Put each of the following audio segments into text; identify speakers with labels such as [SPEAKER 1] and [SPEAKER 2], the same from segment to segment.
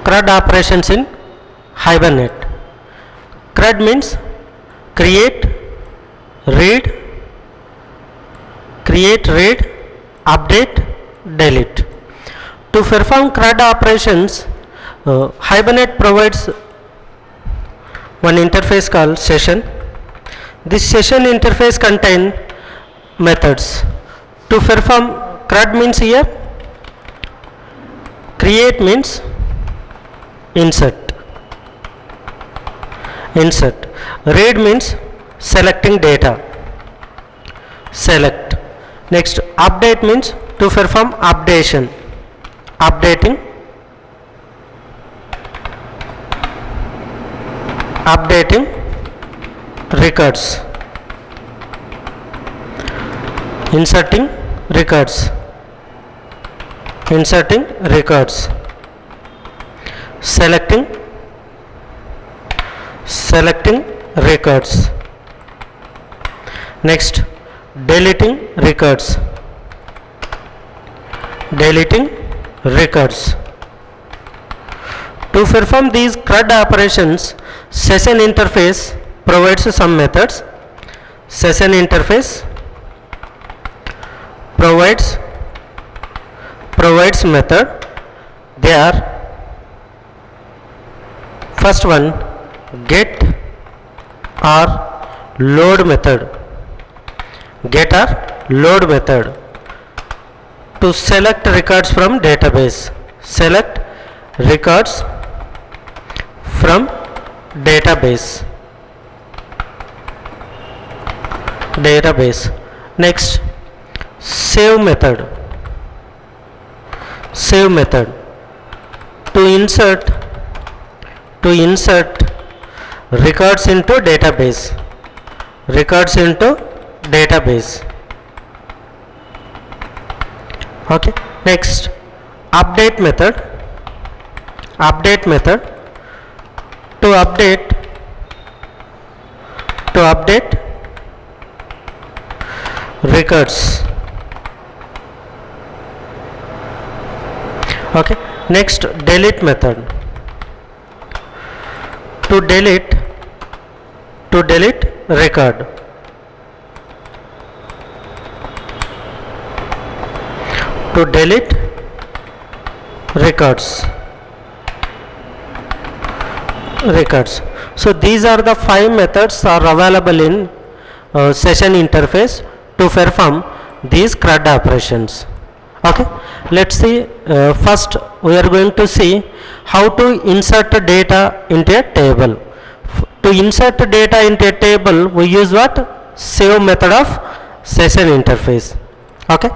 [SPEAKER 1] CRUD operations in Hibernate. CRUD means create, read, update, delete. To perform CRUD operations, Hibernate provides one interface called session. This session interface contains methods. To perform CRUD means here, create means insert, read means selecting data, select. Next, update means to perform updation, updating records, inserting records, selecting records. Next, deleting records, To perform these CRUD operations, session interface provides some methods. Session interface provides method. They are: first one, get or load method. To select records from database. Next, save method. To insert records into database. Okay. Next, update method. To update records. Okay. Next, delete method. To delete record. To delete records. So these are the 5 methods are available in session interface to perform these CRUD operations. Okay, let's see. First we are going to see how to insert data into a table. To insert data into a table, we use what? Save method of session interface. Okay,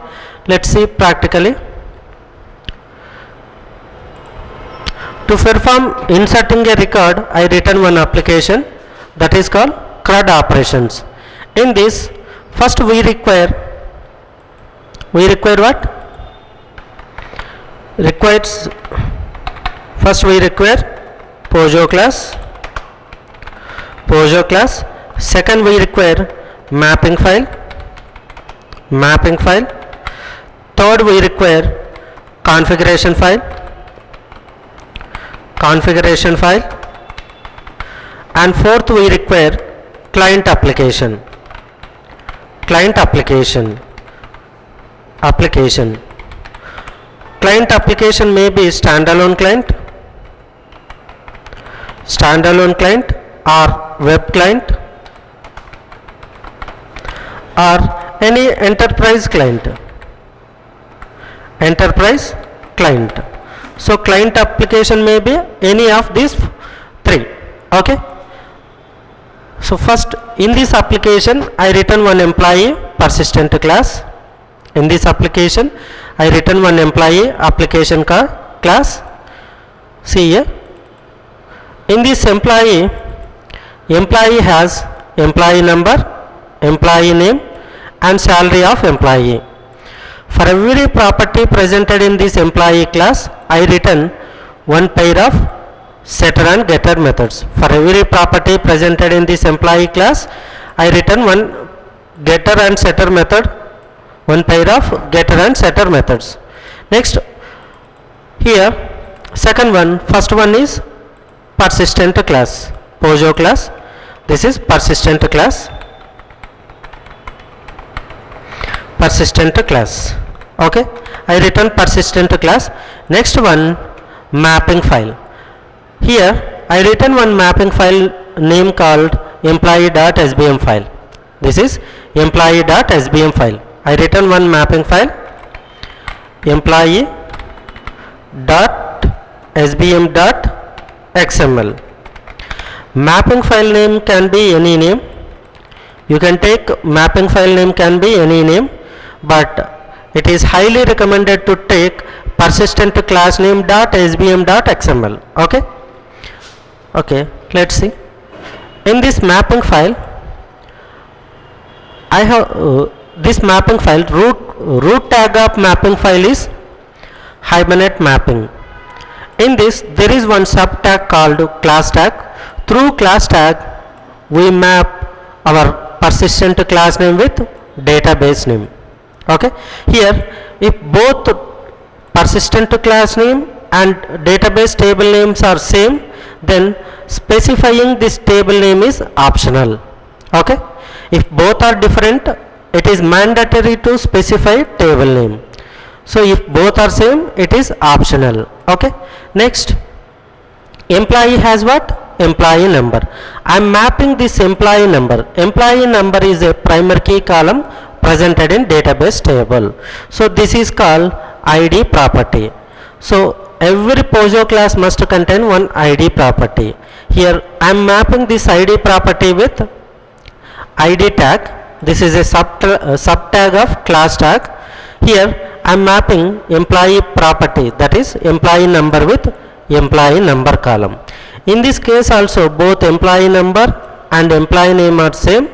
[SPEAKER 1] let's see practically. To perform inserting a record, I written one application that is called CRUD operations. In this, first we require what? First we require Pojo class. Second we require mapping file. Third we require configuration file. And fourth we require client application. Client application may be standalone client or web client or any enterprise client. So client application may be any of these 3. Okay. So first, in this application I written one employee persistent class. In this application I written one employee application class. See here, in this employee has employee number, employee name and salary of employee. For every property presented in this employee class, I written one pair of setter and getter methods. For every property presented in this employee class, I written one getter and setter method, one pair of getter and setter methods. Next, here second one, first one is persistent class, POJO class. This is persistent class, okay. I return persistent class. Next one, mapping file. Here I return one mapping file name called employee.sbm file. This is employee.sbm file. I return one mapping file employee.sbm.xml. Mapping file name can be any name. You can take mapping file name can be any name, but it is highly recommended to take persistent class name .sbm.xml. Okay. Okay. Let's see. In this mapping file, I have this mapping file root tag of mapping file is Hibernate mapping. In this there is one sub tag called class tag. Through class tag we map our persistent class name with database name. Okay. Here if both persistent class name and database table names are same, then specifying this table name is optional. Okay. If both are different, it is mandatory to specify table name. So if both are same, it is optional. Okay. Next, employee has what? Employee number. I am mapping this employee number. Employee number is a primary key column presented in database table. So this is called ID property. So every POJO class must contain one ID property. Here I am mapping this ID property with ID tag. This is a sub tag of class tag. Here I am mapping employee property, that is employee number with employee number column. In this case also both employee number and employee name are same.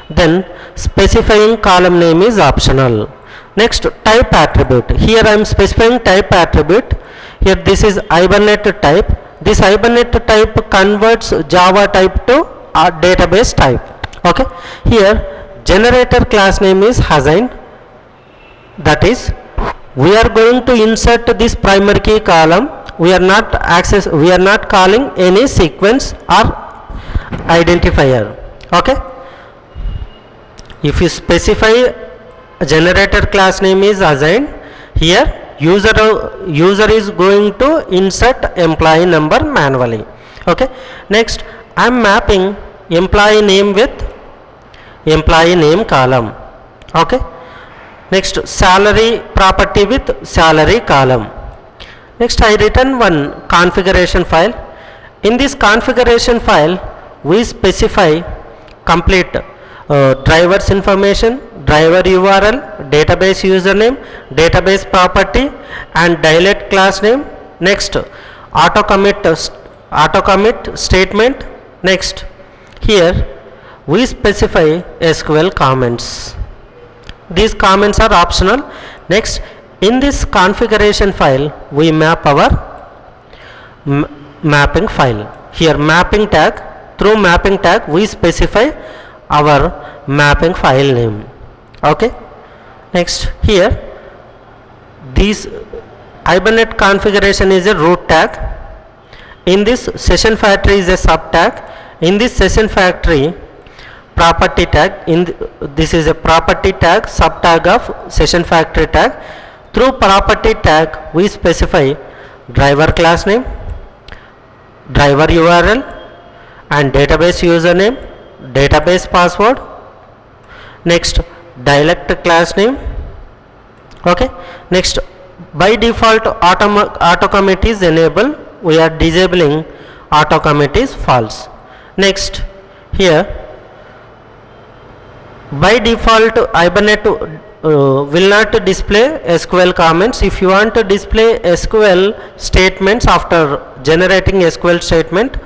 [SPEAKER 1] Then specifying column name is optional. Next, type attribute. Here I am specifying type attribute. Here this is Hibernate type. This Hibernate type converts Java type to a database type. Okay. Here generator class name is assigned. That is, we are going to insert this primary key column. We are not calling any sequence or identifier. Okay. If you specify generator class name is assigned, here user is going to insert employee number manually. Okay. Next, I am mapping employee name with employee name column. Okay. Next, salary property with salary column. Next, I return one configuration file. In this configuration file, we specify complete drivers information, driver URL, database username, database property, and dilate class name. Next, auto commit statement. Next, here we specify SQL comments. These comments are optional. Next, in this configuration file we map our mapping file. Here mapping tag, through mapping tag we specify our mapping file name. Okay. Next, here this Hibernate configuration is a root tag. In this session factory is a sub tag. In this session factory property tag, this is a property tag, sub tag of session factory tag. Through property tag we specify driver class name, driver URL, and database username, database password. Next, dilate class name. Okay. Next, by default auto commit is enabled. We are disabling auto commit is false. Next, here by default Hibernate will not display SQL comments. If you want to display SQL statements after generating SQL statement,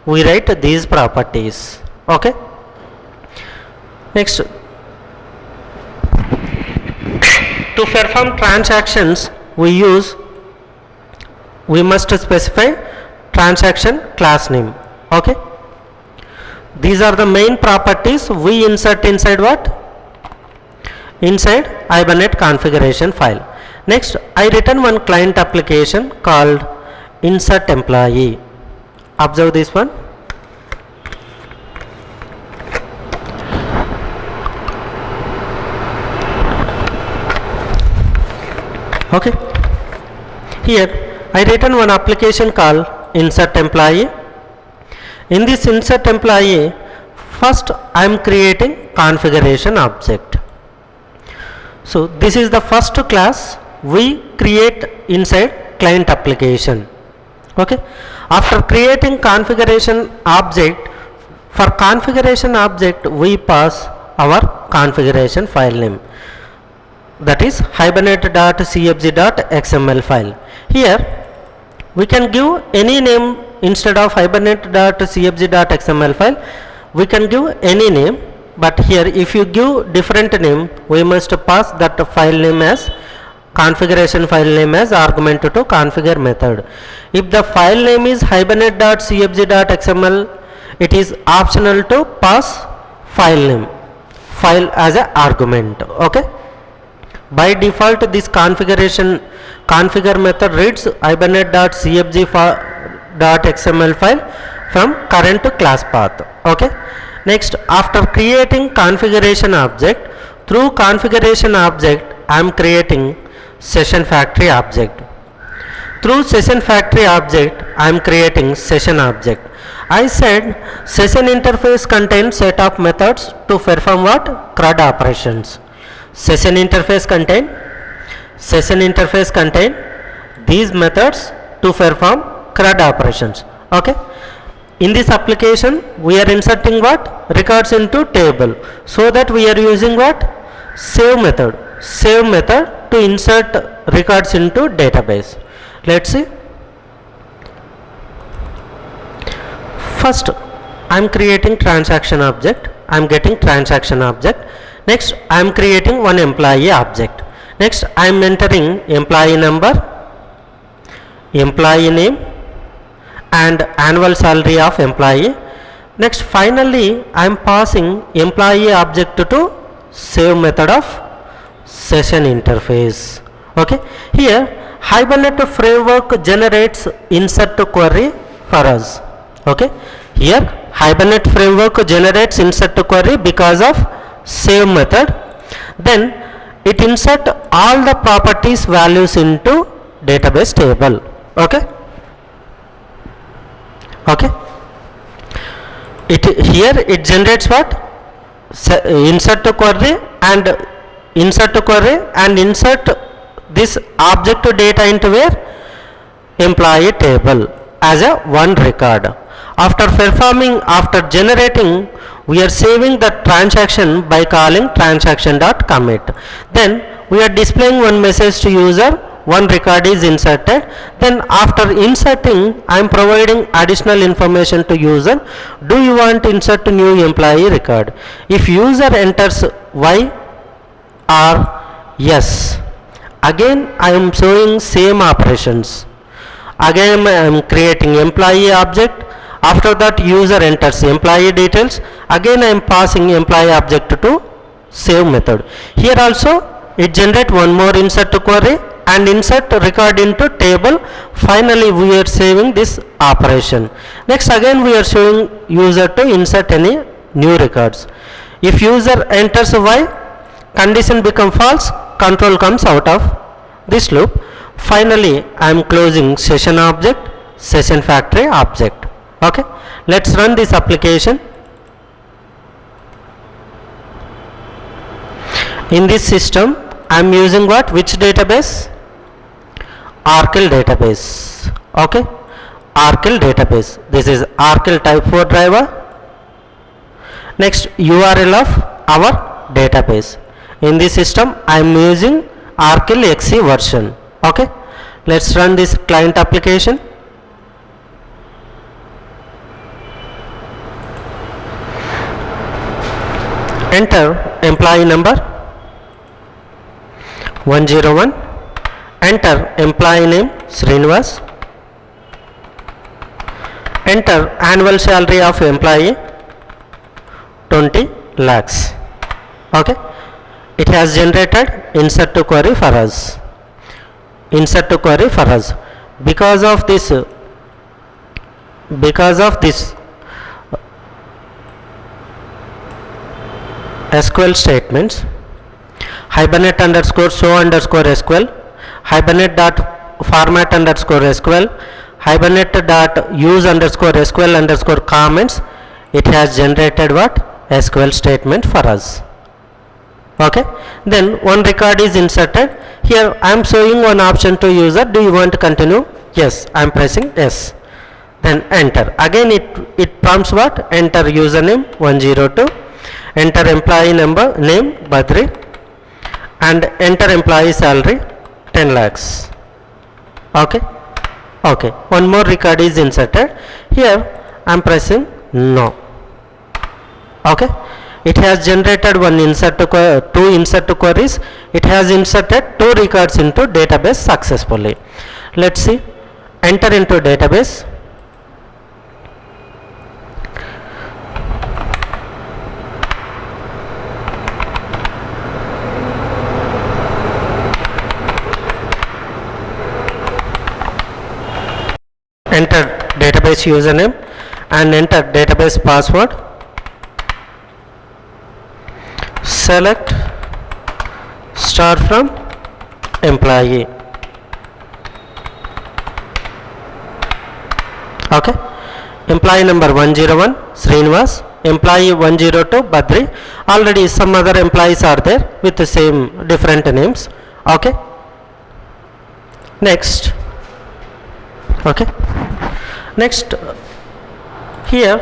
[SPEAKER 1] we write these properties. Okay. Next, to perform transactions we must specify transaction class name. Okay. These are the main properties we insert inside what? Inside Hibernate configuration file. Next, I written one client application called insert employee. Observe this one. Okay, here I written one application called insert employee. In this insert employee, first I am creating configuration object. So this is the first class we create inside client application. Okay, after creating configuration object, for configuration object we pass our configuration file name, that is hibernate.cfg.xml file. Here we can give any name instead of hibernate.cfg.xml file. We can give any name, but here if you give different name, we must pass that file name as configuration file name as argument to configure method. If the file name is hibernate.cfg.xml, it is optional to pass file name, file as a argument. Okay, by default this configure method reads hibernate.cfg.xml file from current class path. Okay, next after creating configuration object, through configuration object I am creating session factory object. Through session factory object I am creating session object. I said session interface contains set of methods to perform what? CRUD operations. Session interface contain these methods to perform CRUD operations. Okay, in this application we are inserting what? Records into table, so that we are using what? Save method to insert records into database. Let's see. First I am creating transaction object, I am getting transaction object. Next I am creating one employee object. Next I am entering employee number, employee name and annual salary of employee. Next finally I am passing employee object to save method of session interface. Okay, here Hibernate framework generates insert query for us. Okay, here Hibernate framework generates insert query because of save method. Then it insert all the properties values into database table. Okay, here it generates what? Insert query and insert this object data into where? Employee table as a one record. After generating, we are saving the transaction by calling transaction.commit. Then we are displaying one message to user, one record is inserted. Then after inserting, I am providing additional information to user. Do you want to insert a new employee record? If user enters Y or yes, again I am showing same operations. Again I am creating employee object. After that user enters employee details. Again I am passing employee object to save method. Here also it generates one more insert query and insert record into table. Finally we are saving this operation. Next again we are showing user to insert any new records. If user enters Y, condition become false, control comes out of this loop. Finally I am closing session object, session factory object. Okay, let's run this application. In this system I am using what? Which database? Oracle database. Okay, Oracle database. This is Oracle type 4 driver. Next URL of our database. In this system I am using Oracle XE version. Okay, let's run this client application. Enter employee number 101. Enter employee name Srinivas. Enter annual salary of employee 20 lakhs. Okay, it has generated insert query for us. Because of this because of this SQL statements, hibernate underscore show underscore SQL, hibernate dot format underscore SQL, hibernate dot use underscore SQL underscore comments, it has generated what? SQL statement for us. Okay, then one record is inserted. Here I am showing one option to user. Do you want to continue? Yes, I am pressing yes. Then enter. Again it prompts what? Enter username 102, enter employee number name Badri, and enter employee salary 10 lakhs. Okay, okay, one more record is inserted. Here I am pressing no. Okay, it has generated one insert to two insert to queries. It has inserted two records into database successfully. Let's see. Enter into database. Enter database username and enter database password. Select star from employee. Okay, employee number 101 Srinivas, employee 102 Badri. Already some other employees are there with the same different names. Okay, next. Okay, next here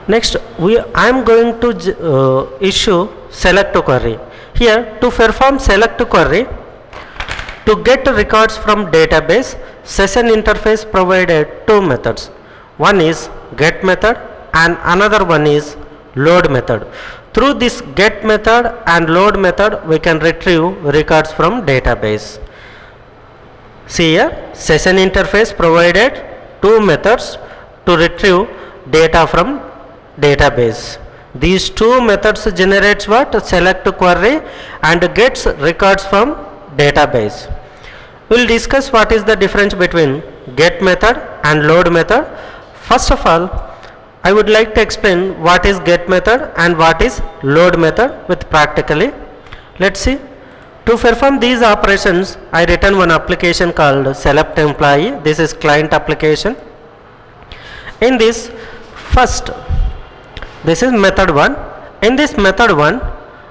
[SPEAKER 1] next I am going to issue select query. Here to perform select query, to get records from database, session interface provided two methods. One is get method and another one is load method. Through this get method and load method we can retrieve records from database. See here, session interface provided two methods to retrieve data from database. These two methods generates what? Select query and gets records from database. We will discuss what is the difference between get method and load method. First of all, I would like to explain what is get method and what is load method with practically. Let's see. To perform these operations, I written one application called select employee. This is client application. In this, first, this is method 1. In this method 1,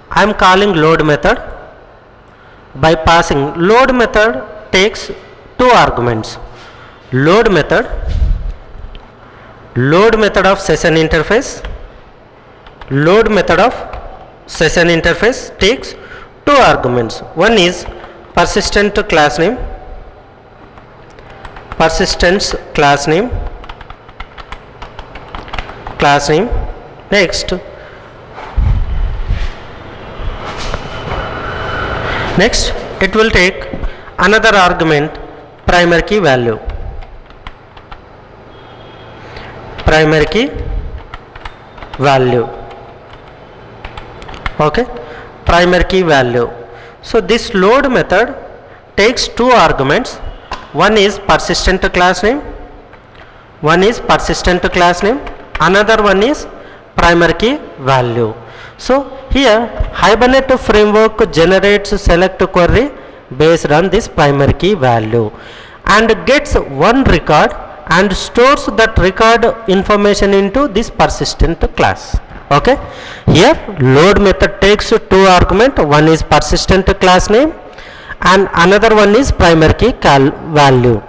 [SPEAKER 1] I am calling load method by passing. Load method takes two arguments. Load method of session interface. Load method of session interface takes two arguments. One is persistent class name, persistence class name, next it will take another argument, primary key value, okay, primary key value. So this load method takes two arguments. One is persistent class name, another one is primary key value. So here Hibernate framework generates select query based on this primary key value and gets one record and stores that record information into this persistent class. Okay, here load method takes two argument. One is persistent class name and another one is primary key value.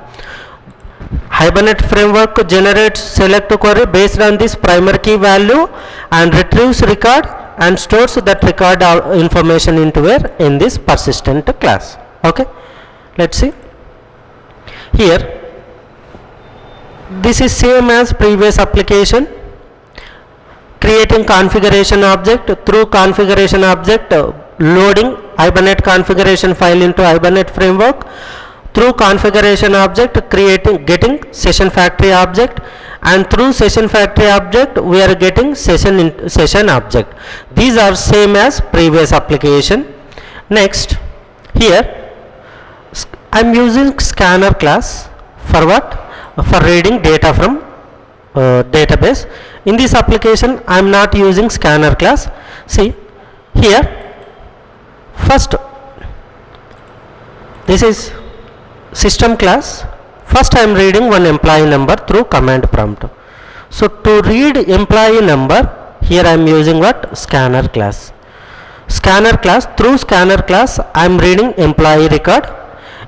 [SPEAKER 1] Hibernate framework generates select query based on this primary key value and retrieves record and stores that record information into where? In this persistent class. Okay, let's see. Here this is same as previous application. Creating configuration object, through configuration object loading Hibernate configuration file into Hibernate framework, through configuration object getting session factory object, and through session factory object we are getting session object. These are same as previous application. Next, here I am using scanner class for what? For reading data from database. In this application I am not using scanner class. See here, first this is system class. First I am reading one employee number through command prompt. So to read employee number, here I am using what? Scanner class. Scanner class, through scanner class I am reading employee record.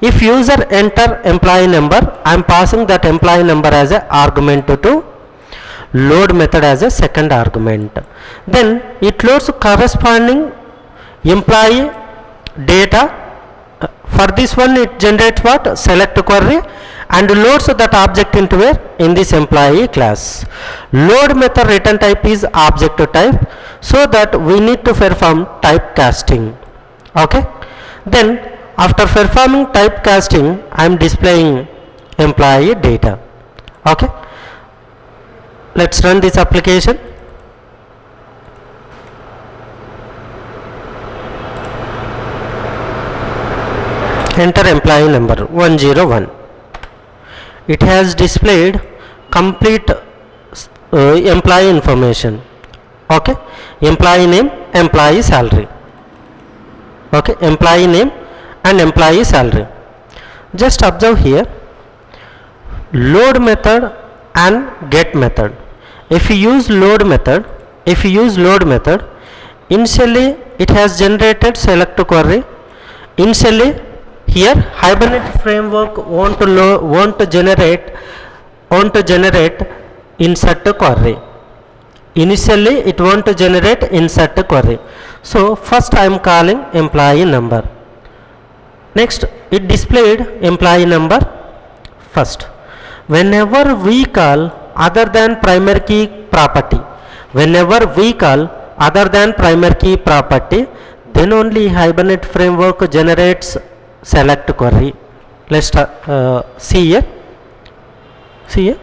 [SPEAKER 1] If user enter employee number, I am passing that employee number as a argument to load method as a second argument. Then it loads corresponding employee data. For this one it generates what? Select query and loads that object into where? In this employee class. Load method return type is object type, so that we need to perform typecasting. Okay. Then after performing typecasting, I am displaying employee data. Okay. Let's run this application. Enter employee number 101. It has displayed complete employee information. Okay. Employee name, employee salary. Okay. Employee name and employee salary. Just observe here, load method and get method. If you use load method, initially it has generated select query. Initially here Hibernate framework want to generate insert query. Initially it want to generate insert query. So first I am calling employee number. Next it displayed employee number first. Whenever we call other than primary key property, then only Hibernate framework generates select query. Let's see here.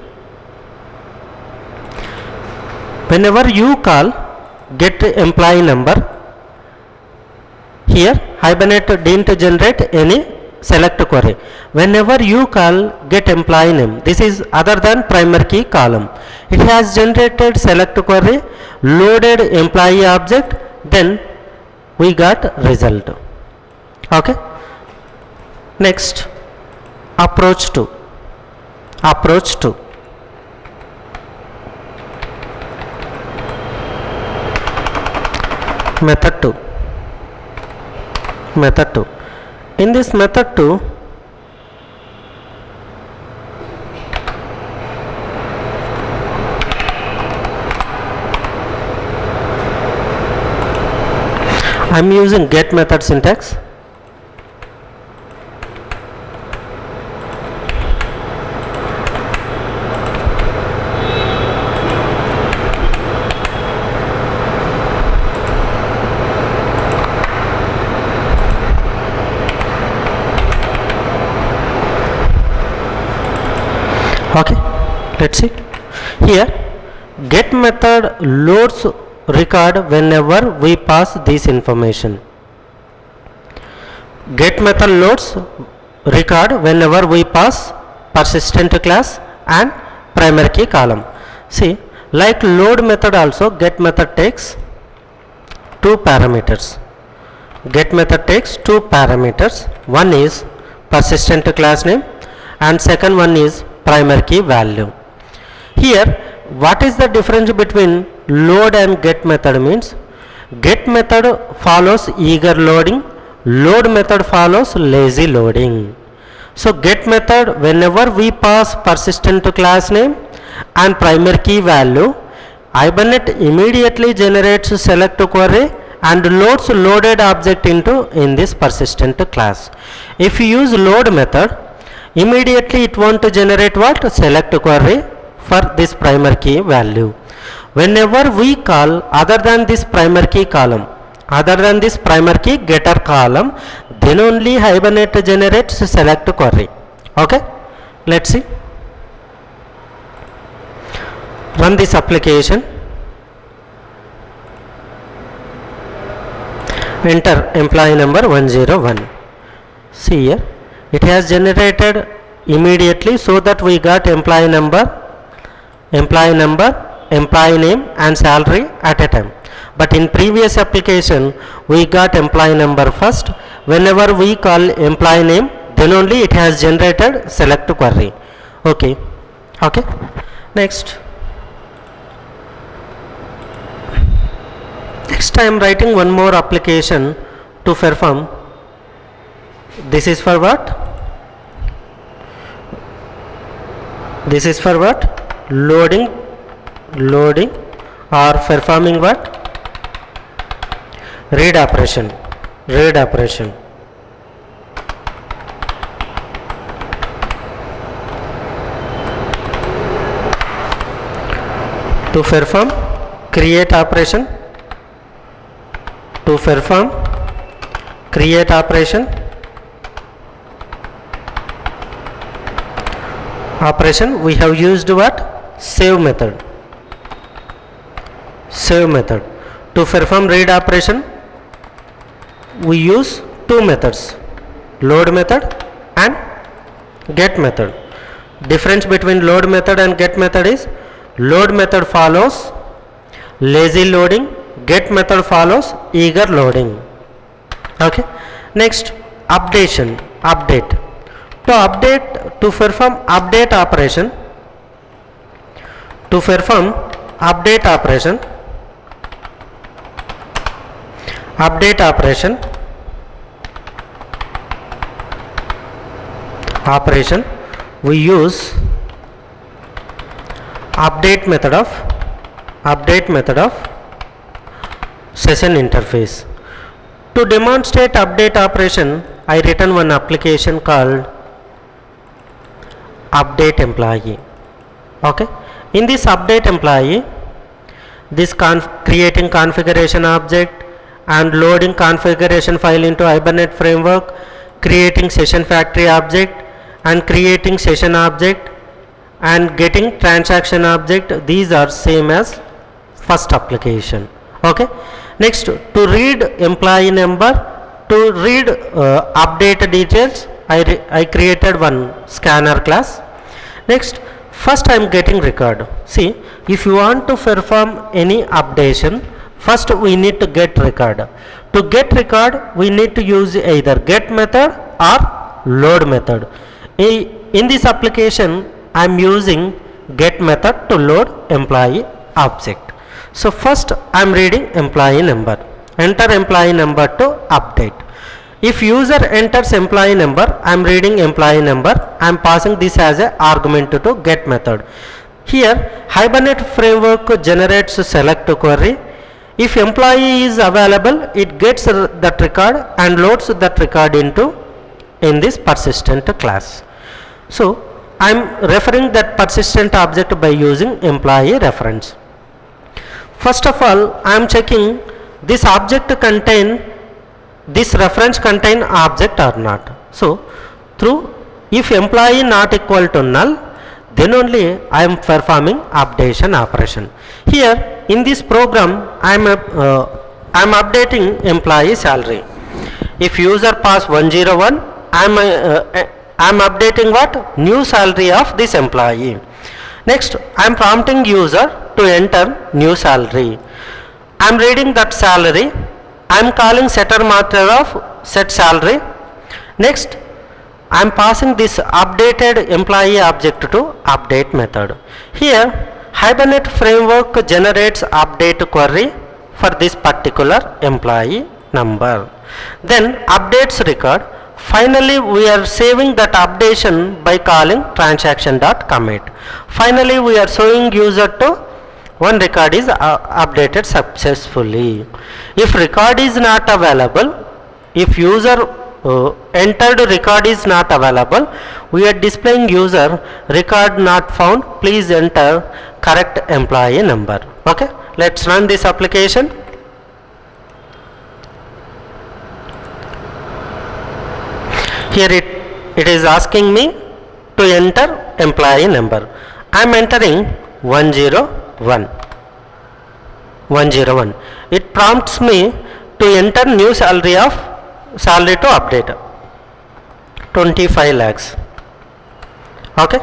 [SPEAKER 1] Whenever you call get employee number, here Hibernate didn't generate any select query. Whenever you call get employee name, this is other than primary key column, it has generated select query, loaded employee object, then we got result. Okay. Next, approach to method 2. In this method 2, I am using get method syntax. Okay, let's see. Here get method loads record whenever we pass this information. Get method loads record whenever we pass persistent class and primary key column. See, like load method also, get method takes two parameters. One is persistent class name and second one is primary key value. Here what is the difference between load and get method means, get method follows eager loading, load method follows lazy loading. So get method, whenever we pass persistent class name and primary key value, Hibernate immediately generates select query and loads loaded object in this persistent class. If you use load method, immediately it want to generate what? Select query for this primary key value. Whenever we call other than this primary key column, getter column, then only Hibernate generates select query. Okay, let's see. Run this application. Enter employee number 101. See here, it has generated immediately, so that we got employee number employee number, employee name and salary at a time. But in previous application we got employee number first. Whenever we call employee name, then only it has generated select query. Okay. Next I am writing one more application to perform. This is for what? This is for what? Loading or performing what? Read operation. To perform create operation. To perform create operation. We have used what? Save method. To perform read operation we use two methods, load method and get method. Difference between load method and get method is load method follows lazy loading, get method follows eager loading. Okay. Next update. To perform update operation, we use update method of session interface. To demonstrate update operation, I written one application called update employee. Okay. In this update employee, this creating configuration object and loading configuration file into Hibernate framework, creating session factory object and creating session object and getting transaction object, these are same as first application. Okay. Next, to read employee number, to read update details, I created one scanner class. Next, first I am getting record. See, if you want to perform any updation, first we need to get record. To get record we need to use either get method or load method. In this application I am using get method to load employee object. So first I am reading employee number. Enter employee number to update. If user enters employee number, I am reading employee number. I am passing this as a argument to get method. Here Hibernate framework generates select query. If employee is available, it gets that record and loads that record in this persistent class. So I am referring that persistent object by using employee reference. First of all, I am checking this object this reference contain object or not. So if employee not equal to null, then only I am performing updation operation. Here in this program I am updating employee salary. If user pass 101, I am updating what? New salary of this employee. Next I am prompting user to enter new salary. I am reading that salary. I am calling setter method of set salary. Next I am passing this updated employee object to update method. Here Hibernate framework generates update query for this particular employee number. Then updates record. Finally we are saving that updation by calling transaction.commit. Finally we are showing user to one record is updated successfully. If record is not available, if user entered record is not available, we are displaying user record not found, please enter correct employee number. Okay, let's run this application. Here it is asking me to enter employee number. I am entering 101. It prompts me to enter new salary to update 25 lakhs. Okay.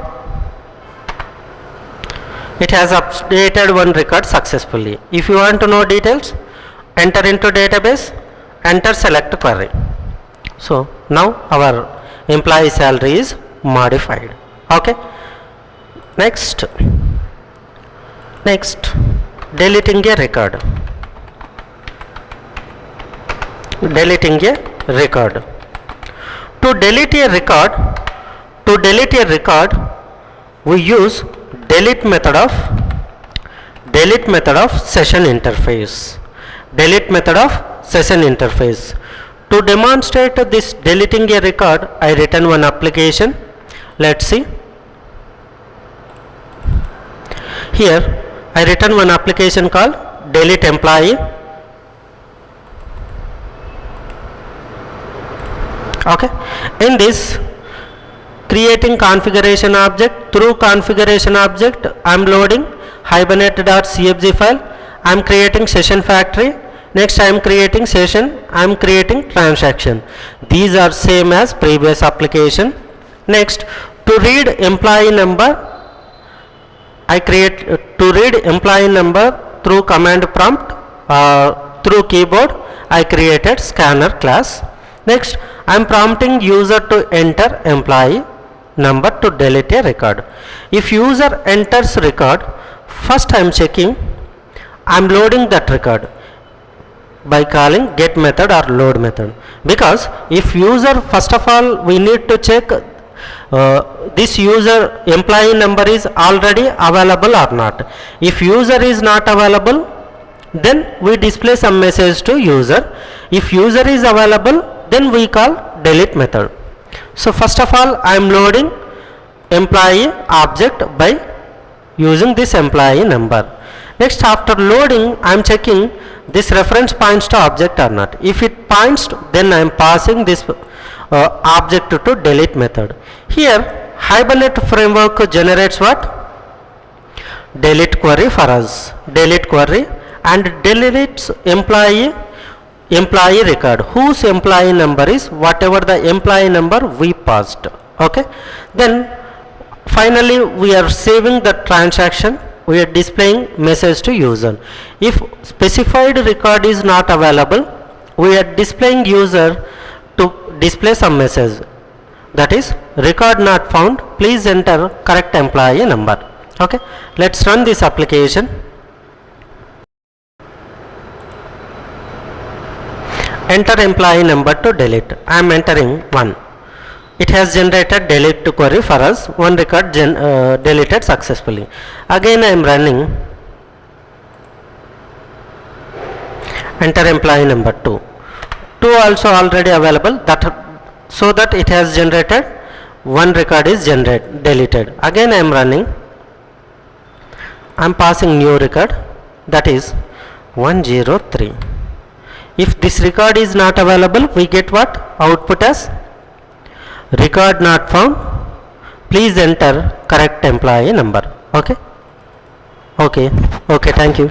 [SPEAKER 1] it has updated one record successfully. If you want to know details, enter into database, enter select query. So now our employee salary is modified. Okay. Next, deleting a record. Deleting a record. To delete a record, we use delete method of session interface. Delete method of session interface. To demonstrate this deleting a record, I written one application. Let's see. Here I written one application called delete employee. Okay. In this, creating configuration object, through configuration object I am loading hibernate.cfg file. I am creating session factory. Next I am creating session, I am creating transaction. These are same as previous application. Next, to read employee number, I create to read employee number through command prompt, through keyboard I created scanner class. Next, I am prompting user to enter employee number to delete a record. If user enters record, first I am checking, I am loading that record by calling get method or load method, because if user, first of all we need to check this user employee number is already available or not. If user is not available, then we display some message to user. If user is available, then we call delete method. So first of all I am loading employee object by using this employee number. Next, after loading I am checking this reference points to object or not. If it points, then I am passing this object to delete method. Here Hibernate framework generates what? Delete query for us. Delete query and deletes employee record whose employee number is whatever the employee number we passed. Okay. Then finally we are saving the transaction. We are displaying message to user. If specified record is not available, we are displaying user to display some message, that is record not found, please enter correct employee number. Okay. Let's run this application. Enter employee number to delete. I am entering 1. It has generated delete query for us. One record deleted successfully. Again I am running. Enter employee number 2. 2 also already available, that so that it has generated one record is deleted. Again I am running. I am passing new record, that is 103. If this record is not available, we get what? Output as record not found, please enter correct employee number. Okay. Thank you.